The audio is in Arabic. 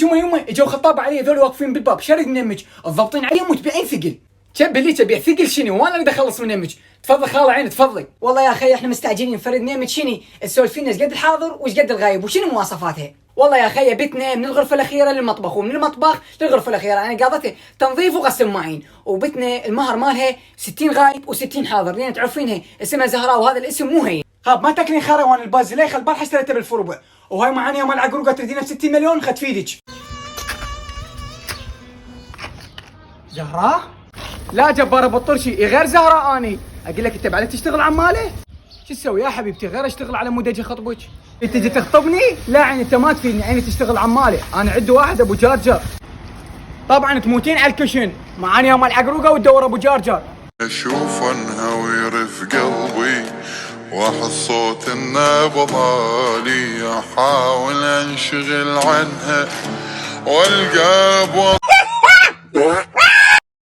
يمه اجوا خطاب علي هذول واقفين بالباب شرد من يمك الضابطين علي متبعين ثقل. شب اللي تبيع ثقل شنو وانا اريد اخلص من يمك. تفضل خاله عيني تفضلي. والله يا اخي احنا مستعجلين فرد نيمك شني تسولفين ايش قد الحاضر وايش قد الغايب وشنو مواصفاتها. والله يا اخي بتنا من الغرفه الاخيره للمطبخ ومن المطبخ للغرفه الاخيره انا قاضتها تنظيف وغسل مواعين وبتنا المهر مالها 60 غايب و60 حاضر لان تعرفينها اسمها زهراء وهذا الاسم مو هين. خاب ما تاكلين خاره وانا البازليخ البارحه اشتريته بالفربع وهاي معانيه مال عقروقه تريدينها ب 60 مليون خد في ايدك. زهراء؟ لا جباره بطل شيء غير زهراء اني اقول لك انت بعد تشتغل عماله؟ شو تسوي يا حبيبتي غير اشتغل على مود اجي اخطبك؟ انت تجي تخطبني؟ لا عيني انت ما تفيدني عيني تشتغل عماله انا عندي واحد ابو جارجر. طبعا تموتين على الكشن معاني مال عقروقه وتدور ابو جارجر. اشوف انها في قلبي واحس صوت النبض عالي احاول انشغل عنها والقى